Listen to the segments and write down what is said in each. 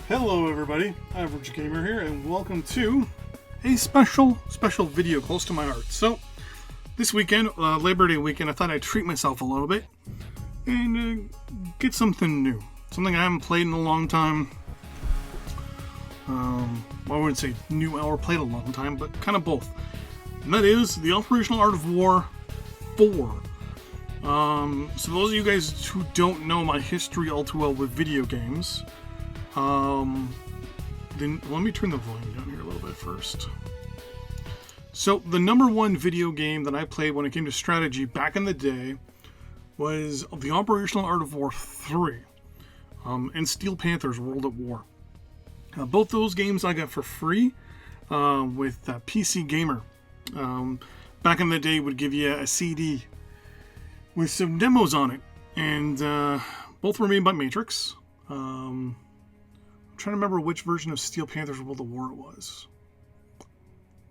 Hello everybody, Average Gamer here, and welcome to a special video close to my heart. So, this weekend, Labor Day weekend, I thought I'd treat myself a little bit and get something new. Something I haven't played in a long time. I wouldn't say new or played a long time, but kind of both. And that is the Operational Art of War 4. So those of you guys who don't know my history all too well with video games, then let me turn the volume down here a little bit first. So the number one video game that I played when it came to strategy back in the day was the Operational Art of War 3 and Steel Panther's World at War. Both those games I got for free with PC Gamer. Back in the day would give you a CD with some demos on it, and both were made by Matrix. I'm trying to remember which version of Steel Panther's World of War it was,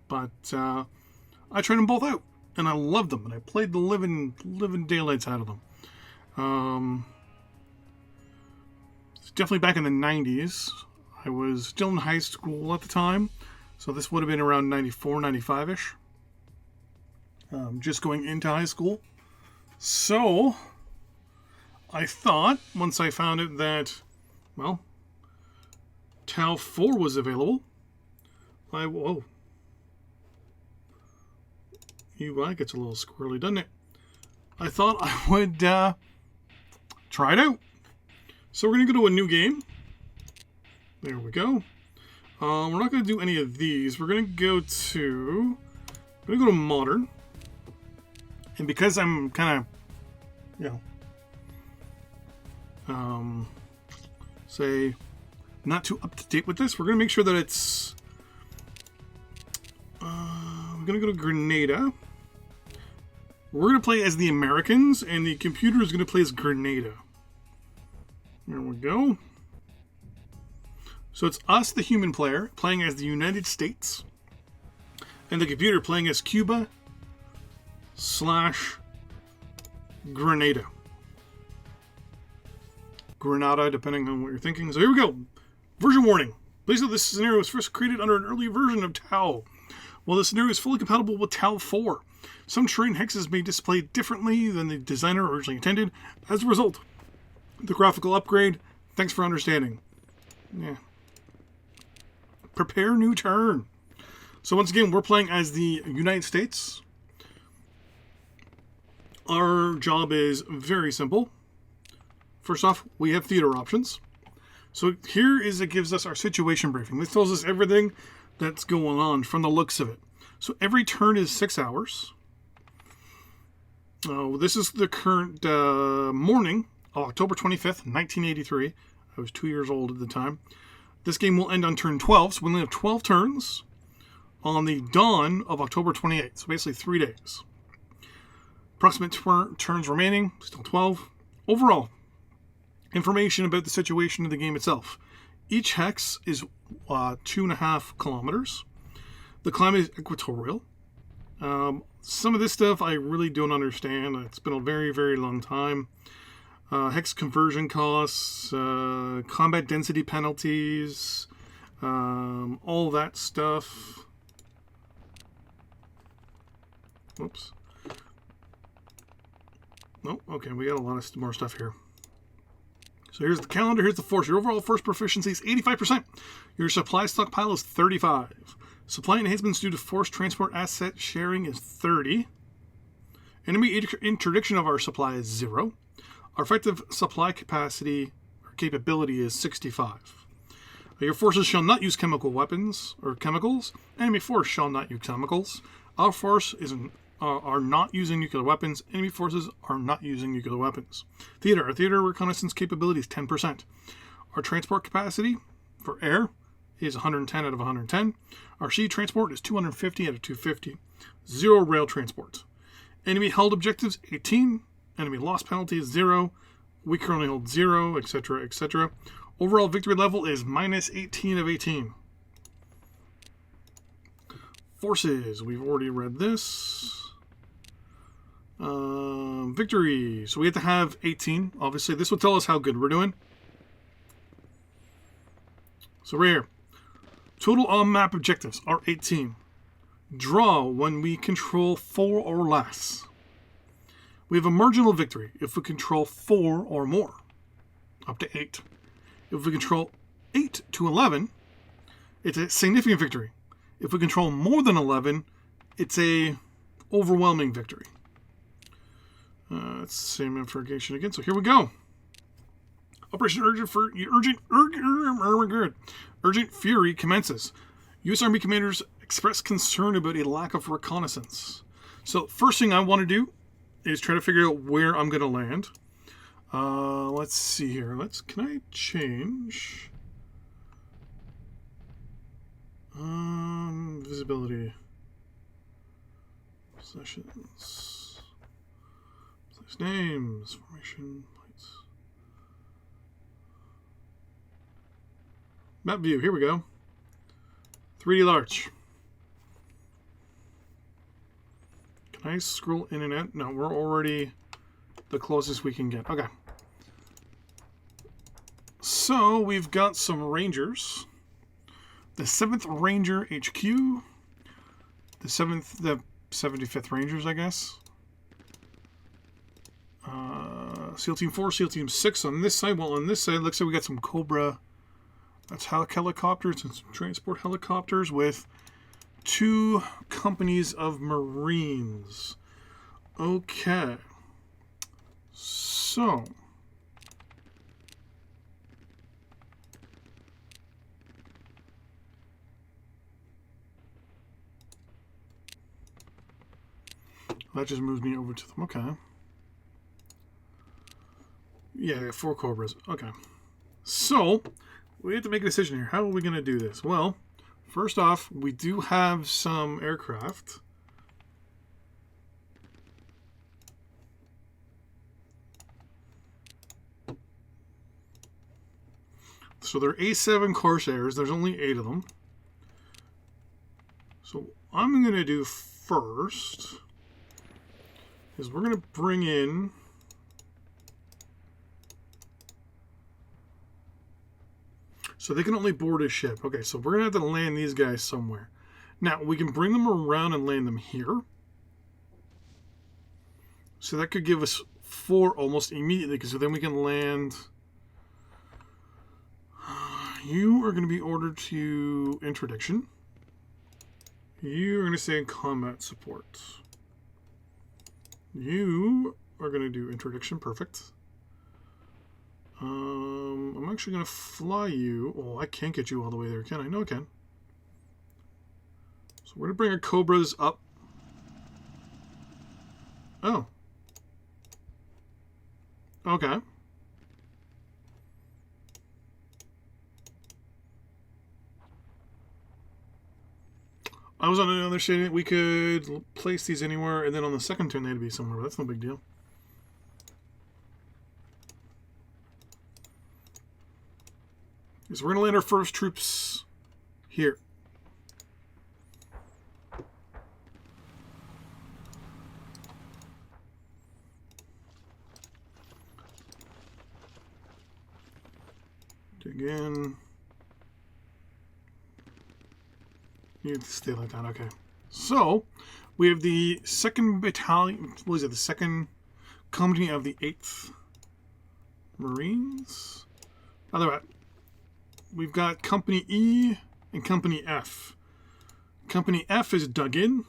but I tried them both out, and I loved them, and I played the living daylights out of them. It's definitely back in the 90s. I was still in high school at the time, so this would have been around 94, 95-ish. Just going into high school. So, I thought, once I found out that, well, TOAW 4 was available, whoa. UI gets a little squirrely, doesn't it? I thought I would try it out. So we're going to go to a new game. There we go. We're not going to do any of these. We're going to go to Modern. And because I'm kind of, say, not too up to date with this, we're going to make sure that it's, we're going to go to Grenada. We're going to play as the Americans, and the computer is going to play as Grenada. There we go. So it's us, the human player, playing as the United States, and the computer playing as Cuba / Grenada. Grenada, depending on what you're thinking. So here we go. Version warning. Please note this scenario was first created under an early version of TOAW. While the scenario is fully compatible with TOAW 4, some terrain hexes may display differently than the designer originally intended. As a result, the graphical upgrade. Thanks for understanding. Yeah. Prepare new turn. So once again, we're playing as the United States. Our job is very simple. First off, we have theater options. So here it gives us our situation briefing. This tells us everything that's going on from the looks of it. So every turn is 6 hours. This is the current morning of October 25th, 1983. I was 2 years old at the time. This game will end on turn 12, so we only have 12 turns on the dawn of October 28th. So basically 3 days. Approximate turns remaining, still 12. Overall, information about the situation of the game itself. Each hex is 2.5 kilometers. The climate is equatorial. Some of this stuff I really don't understand. It's been a very, very long time. Hex conversion costs, combat density penalties, all that stuff. Oops. Oh, okay, we got a lot of more stuff here. So here's the calendar, here's the force. Your overall force proficiency is 85%. Your supply stockpile is 35. Supply enhancements due to force transport asset sharing is 30. Enemy interdiction of our supply is 0. Our effective supply capacity or capability is 65. Your forces shall not use chemical weapons or chemicals. Enemy force shall not use chemicals. Our force are not using nuclear weapons. Enemy forces are not using nuclear weapons. Theater. Our theater reconnaissance capability is 10%. Our transport capacity for air is 110 out of 110. Our sea transport is 250 out of 250. 0 rail transport. Enemy held objectives, 18. Enemy loss penalty is 0. We currently hold 0, etc., etc. Overall victory level is minus 18 of 18. Forces. We've already read this. Victory. So we have to have 18. Obviously, this will tell us how good we're doing. So right here. Total on-map objectives are 18. Draw when we control 4 or less. We have a marginal victory if we control 4 or more, up to 8. If we control 8 to 11, it's a significant victory. If we control more than 11, it's a overwhelming victory. It's the same information again. So here we go. Operation Urgent Fury commences. U.S. Army commanders express concern about a lack of reconnaissance. So first thing I want to do is try to figure out where I'm going to land. Let's see here. Can I change visibility, possessions, place names, formation, points, map view. Here we go. 3D large. Can I scroll in and out? No, we're already the closest we can get. Okay. So we've got some Rangers. The 7th Ranger HQ. The 75th Rangers, I guess. SEAL Team 4, SEAL Team 6 on this side. Well, on this side, looks like we got some Cobra. That's helicopters and some transport helicopters with 2 companies of Marines. Okay. So. That just moves me over to them. Okay. Yeah, 4 Cobras. Okay. So, we have to make a decision here. How are we going to do this? Well, first off, we do have some aircraft. So they're A7 Corsairs. There's only 8 of them. So I'm going to do first is we're going to bring in so they can only board a ship. Okay, so we're going to have to land these guys somewhere. Now, we can bring them around and land them here. So that could give us 4 almost immediately, because then we can land. You are going to be ordered to interdiction. You are going to stay in combat support. You are going to do interdiction. Perfect. I'm actually going to fly you. Oh, I can't get you all the way there, can I? No, I can. So we're going to bring our Cobras up. Oh. Okay. I was on another understanding that we could place these anywhere, and then on the second turn they'd be somewhere, but that's no big deal. So we're going to land our first troops here. Dig in. You need to stay like that, okay. So, we have the 2nd Battalion, what is it, the 2nd Company of the 8th Marines? By the way, we've got Company E and Company F. Company F is dug in.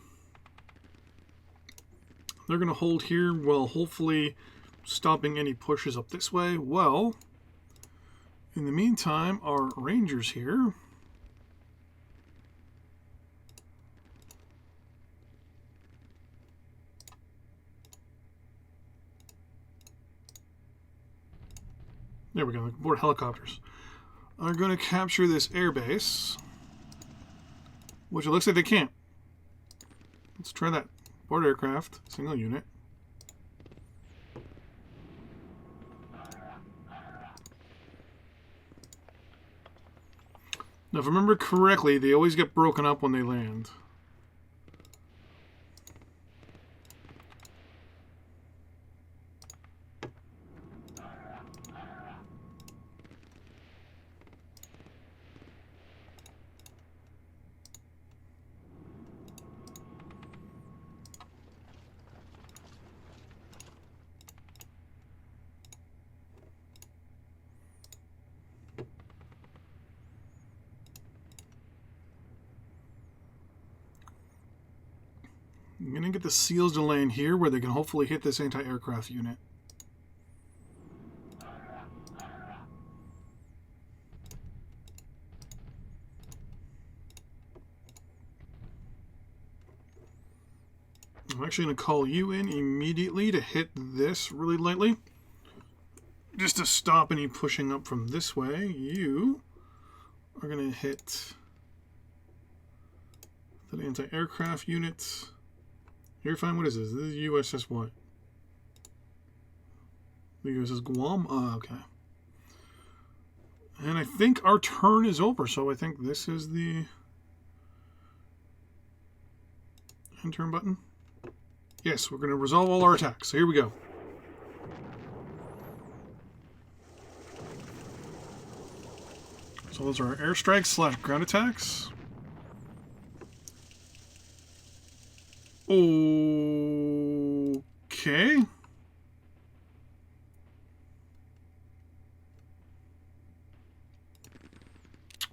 They're going to hold here while hopefully stopping any pushes up this way. Well, in the meantime, our Rangers here. There we go, board helicopters. Are going to capture this airbase, which it looks like they can't. Let's try that. Board aircraft, single unit. Now, if I remember correctly, they always get broken up when they land. I'm going to get the SEALs to land here where they can hopefully hit this anti-aircraft unit. I'm actually going to call you in immediately to hit this really lightly. Just to stop any pushing up from this way. You are going to hit that anti-aircraft unit. You're fine. What is this? This is USS what? The USS Guam? Oh, okay. And I think our turn is over, so I think this is the end turn button. Yes, we're going to resolve all our attacks. So here we go. So those are our airstrikes / ground attacks. Okay.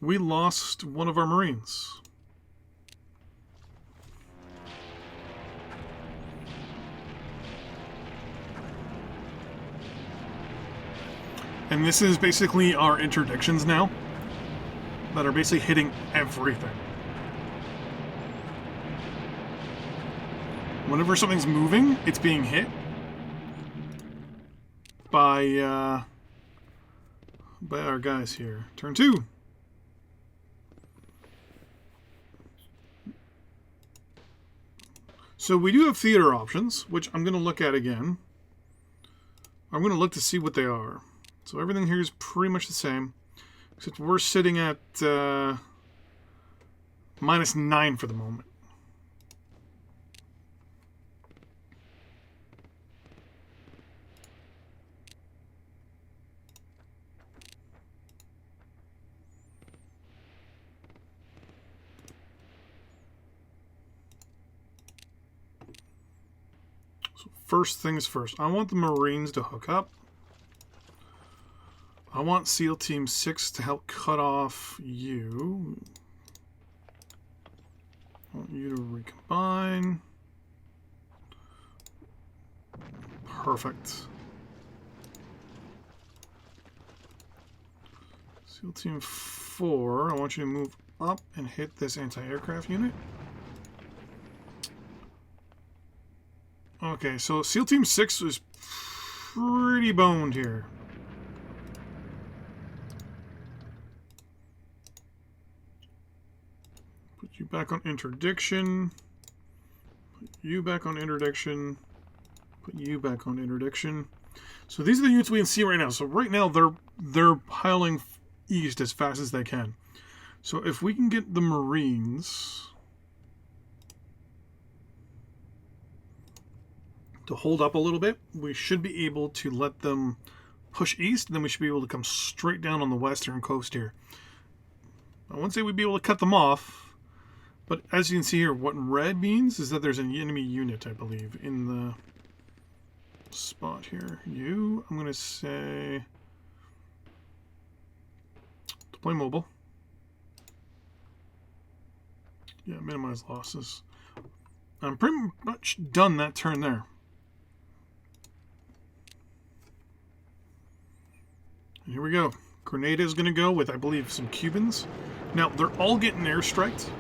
We lost one of our Marines. And this is basically our interdictions now that are basically hitting everything. Whenever something's moving, it's being hit by our guys here. Turn 2. So we do have theater options, which I'm going to look at again. I'm going to look to see what they are. So everything here is pretty much the same, except we're sitting at -9 for the moment. So first things first, I want the Marines to hook up. I want SEAL Team 6 to help cut off you. I want you to recombine. Perfect. SEAL Team 4, I want you to move up and hit this anti-aircraft unit. Okay, so SEAL Team 6 is pretty boned here. Put you back on interdiction. Put you back on interdiction. Put you back on interdiction. So these are the units we can see right now. So right now they're piling east as fast as they can. So if we can get the Marines to hold up a little bit, we should be able to let them push east, and then we should be able to come straight down on the western coast here. I wouldn't say we'd be able to cut them off, but as you can see here, what red means is that there's an enemy unit, I believe, in the spot here. You, I'm going to say, deploy mobile. Yeah, minimize losses. I'm pretty much done that turn there. And here we go. Grenada is going to go with, I believe, some Cubans. Now, they're all getting airstriked.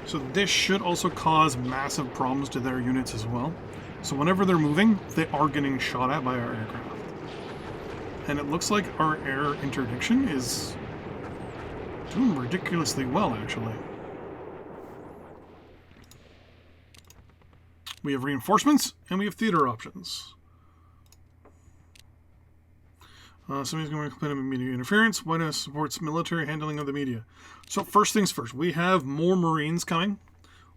So this should also cause massive problems to their units as well. So whenever they're moving, they are getting shot at by our aircraft. And it looks like our air interdiction is doing ridiculously well, actually. We have reinforcements, and we have theater options. Somebody's going to complain about media interference. White House supports military handling of the media. So first things first, we have more Marines coming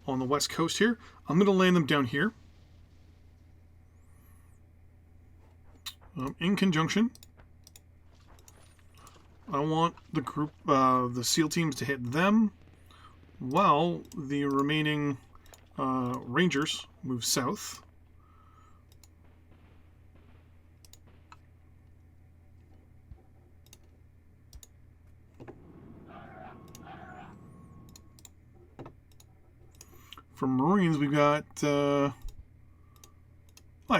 on the west coast here. I'm going to land them down here. In conjunction, I want the group, the SEAL teams to hit them, while the remaining Rangers move south. For Marines, we've got. Alright,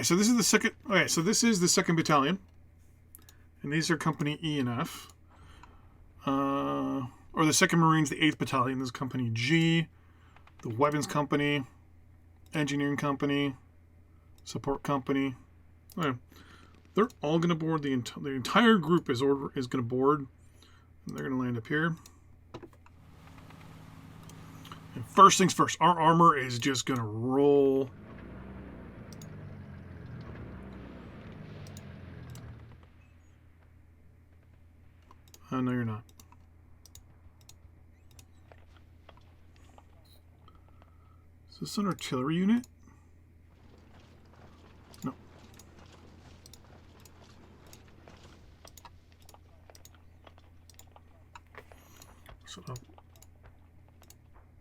so this is the second. Okay, so this is the 2nd Battalion, and these are Company E and F. Or the 2nd Marines, the 8th Battalion. This is Company G, the Weapons Company, Engineering Company, Support Company. Okay. They're all going to board. The entire group is going to board, and they're going to land up here. And first things first, our armor is just going to roll. Oh, no, you're not. Is this an artillery unit? No. So,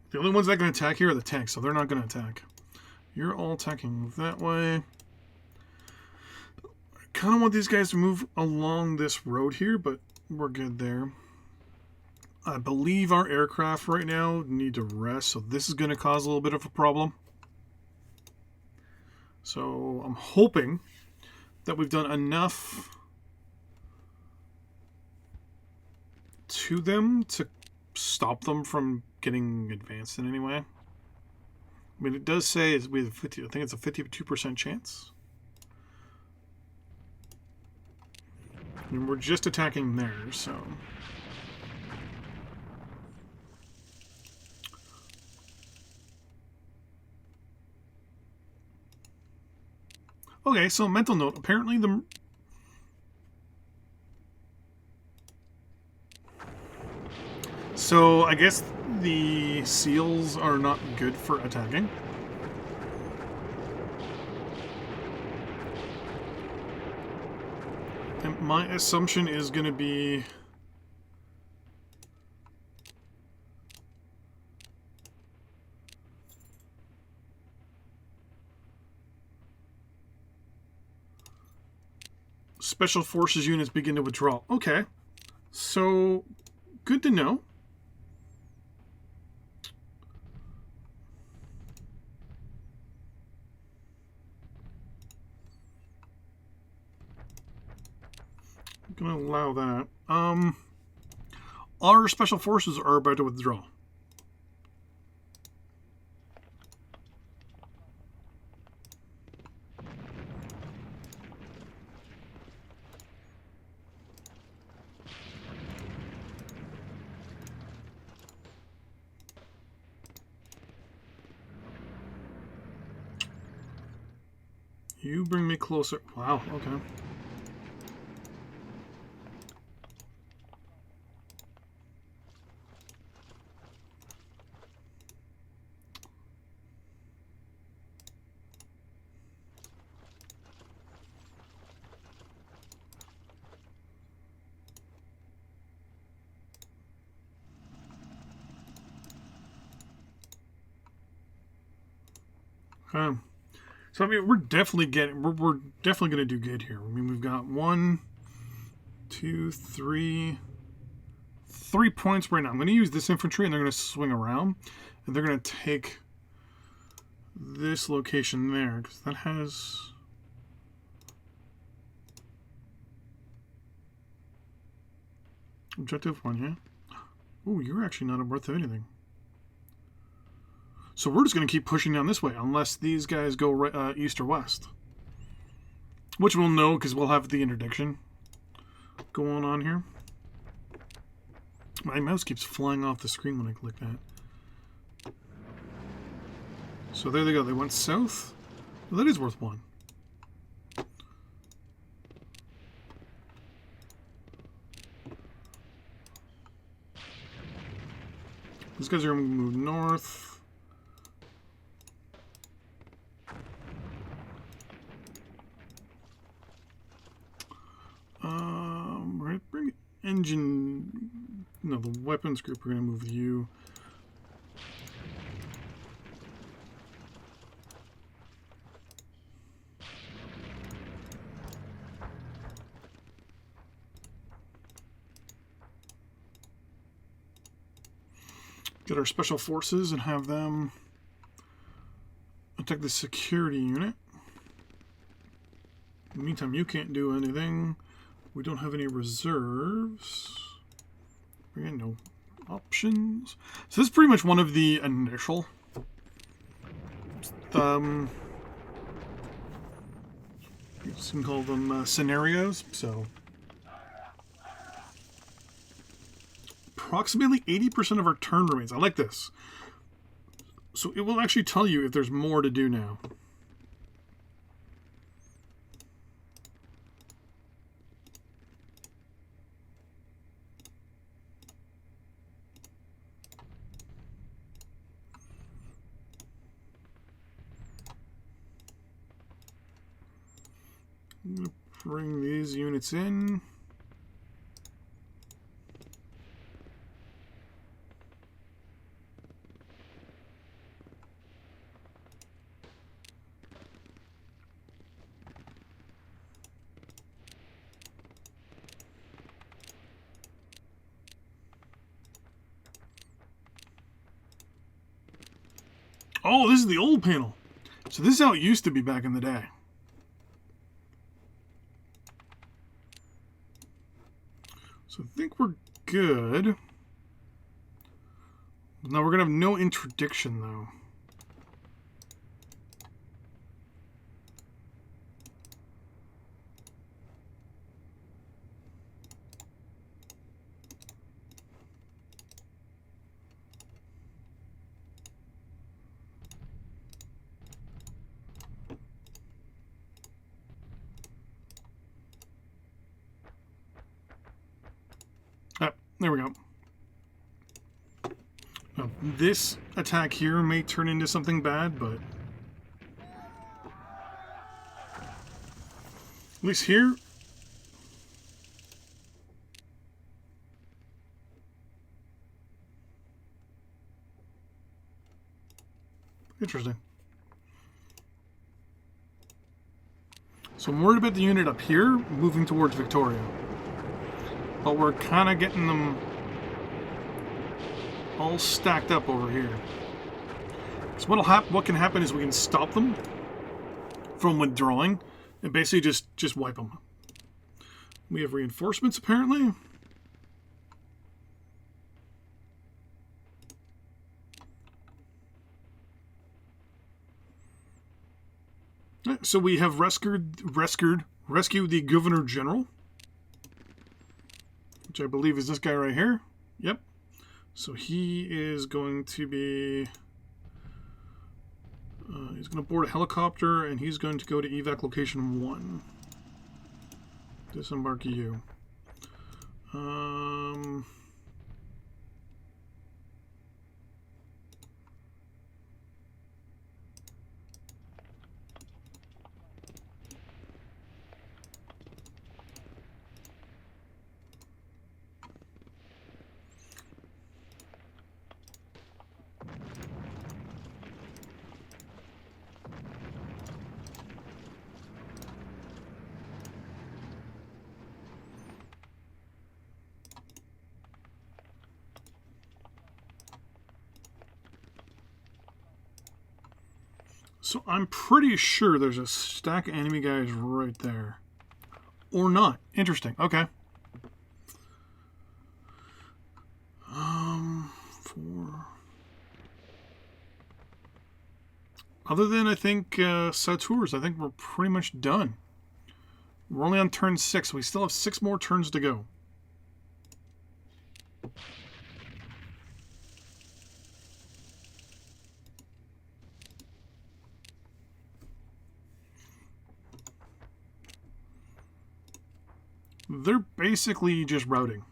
the only ones that can attack here are the tanks, so they're not going to attack. You're all attacking that way. I kind of want these guys to move along this road here, but we're good there. I believe our aircraft right now need to rest, so this is going to cause a little bit of a problem. So I'm hoping that we've done enough to them to stop them from getting advanced in any way. I mean, it does say we have 50. I think it's a 52% chance. And we're just attacking there, so. Okay, so mental note. Apparently So I guess the SEALs are not good for attacking. And my assumption is going to be Special Forces units begin to withdraw. Okay, so good to know. I'm going to allow that. Our Special Forces are about to withdraw. You bring me closer. Wow, okay. So I mean, we're definitely we're definitely going to do good here. I mean, we've got 1, 2, 3 points right now. I'm going to use this infantry, and they're going to swing around, and they're going to take this location there because that has. Objective 1, yeah. Oh, you're actually not worth anything. So we're just going to keep pushing down this way unless these guys go east or west. Which we'll know because we'll have the interdiction going on here. My mouse keeps flying off the screen when I click that. So there they go. They went south. Well, that is worth 1. These guys are going to move north. We're going to bring engine. No, the weapons group. We're going to move you. Get our special forces and have them protect the security unit. In the meantime, you can't do anything. We don't have any reserves. Again, no options. So this is pretty much one of the initial you can call them scenarios. So approximately 80% of our turn remains. I like this. So it will actually tell you if there's more to do now. I'm going to bring these units in. Oh, this is the old panel. So this is how it used to be back in the day. So I think we're good. Now we're going to have no interdiction, though. There we go. Now, this attack here may turn into something bad, but at least here, interesting. So I'm worried about the unit up here moving towards Victoria. But we're kind of getting them all stacked up over here. So what can happen is we can stop them from withdrawing and basically just wipe them. We have reinforcements apparently. So we have rescued the Governor General, which I believe is this guy right here. Yep. So he is going to be... he's going to board a helicopter, and he's going to go to evac location 1. Disembark you. So I'm pretty sure there's a stack of enemy guys right there. Or not. Interesting. Okay. 4. Other than, I think, Sauteurs, I think we're pretty much done. We're only on turn 6. We still have 6 more turns to go. They're basically just routing.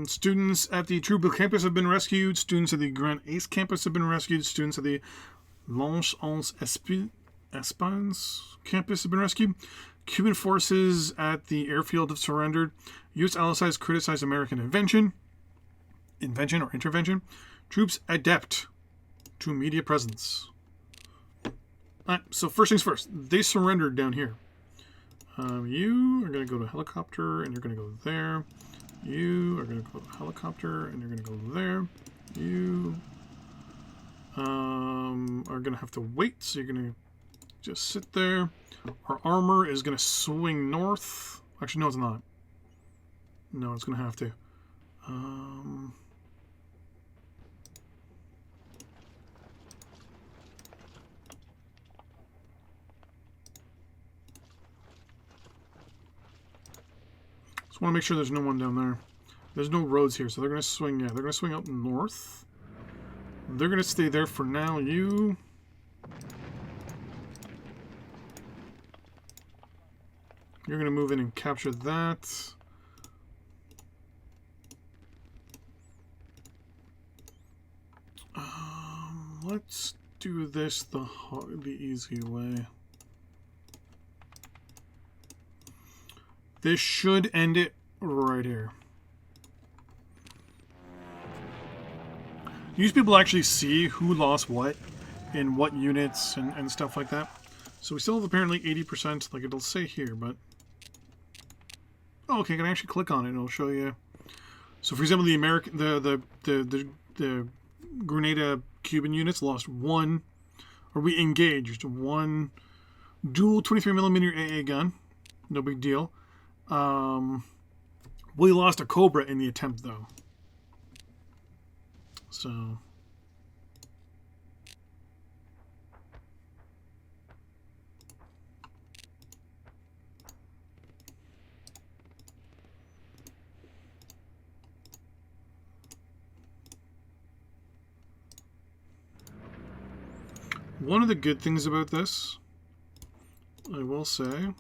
Students at the Troubadour campus have been rescued. Students at the Grand Ace campus have been rescued. Students at the Lange Ans Espans campus have been rescued. Cuban forces at the airfield have surrendered. U.S. allies criticize American invention or intervention. Troops adept to immediate presence. Alright, so first things first. They surrendered down here. You are going to go to helicopter, and you're going to go there. You are going to go to helicopter, and you're going to go there. You are going to have to wait, so you're going to just sit there. Our armor is going to swing north. Actually, no, it's not. No, it's going to have to. Just want to make sure there's no one down there. There's no roads here, so they're going to swing, yeah, they're going to swing up north. They're going to stay there for now. You're going to move in and capture that. Let's do this the easy way. This should end it right here. Use people actually see who lost what in what units and stuff like that. So we still have apparently 80%, like it'll say here, but... Oh, okay, I can actually click on it and it'll show you. So for example, the Grenada Cuban units lost one, or we engaged one dual 23mm AA gun. No big deal. We lost a Cobra in the attempt, though. So... One of the good things about this, I will say,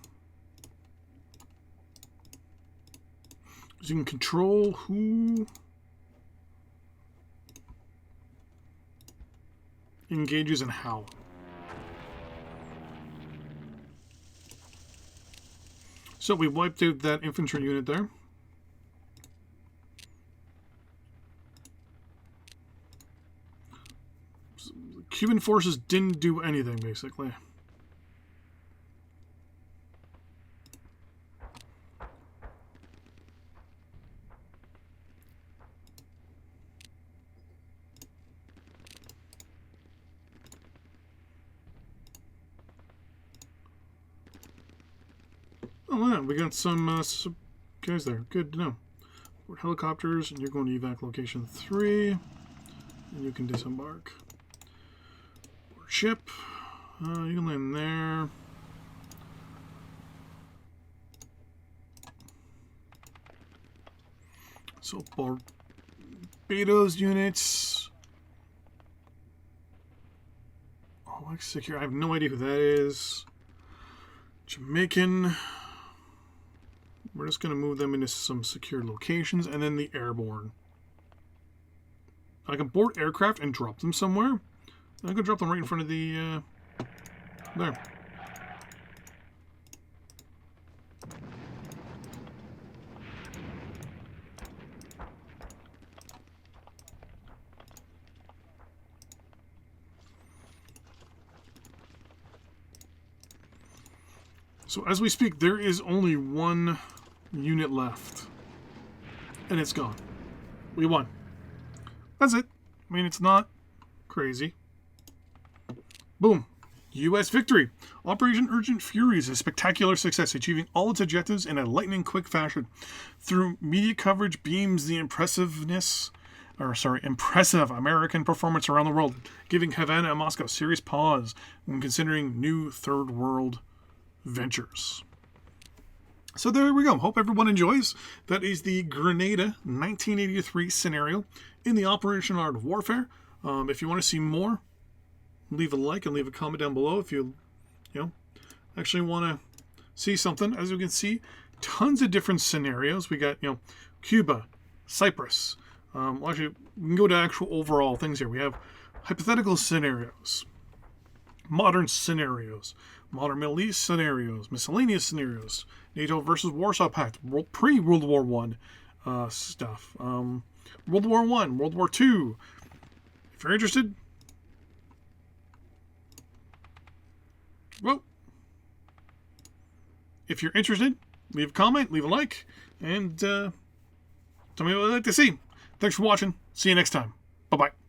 is you can control who engages and how. So we wiped out that infantry unit there. Cuban forces didn't do anything, basically. Oh, yeah, we got some guys there. Good to know. We're helicopters, and you're going to evac location 3, and you can disembark. Ship, you can land there. So Barbados units. Oh, like secure. I have no idea who that is. Jamaican. We're just going to move them into some secure locations, and then the airborne. I can board aircraft and drop them somewhere. I could drop them right in front of the, there. So as we speak, there is only one unit left. And it's gone. We won. That's it. I mean, it's not crazy. Boom. U.S. victory. Operation Urgent Fury is a spectacular success, achieving all its objectives in a lightning-quick fashion. Through media coverage beams the impressive American performance around the world, giving Havana and Moscow serious pause when considering new third world ventures. So there we go. Hope everyone enjoys. That is the Grenada 1983 scenario in the Operation Art of Warfare. If you want to see more, leave a like and leave a comment down below if you actually want to see something. As you can see, tons of different scenarios. We got, Cuba, Cyprus. Well, actually, we can go to actual overall things here. We have hypothetical scenarios, modern scenarios, modern Middle East scenarios, miscellaneous scenarios, NATO versus Warsaw Pact, pre-World War I stuff, World War I, World War II. If you're interested, well, if you're interested, leave a comment, leave a like, and tell me what you'd like to see. Thanks for watching. See you next time. Bye-bye.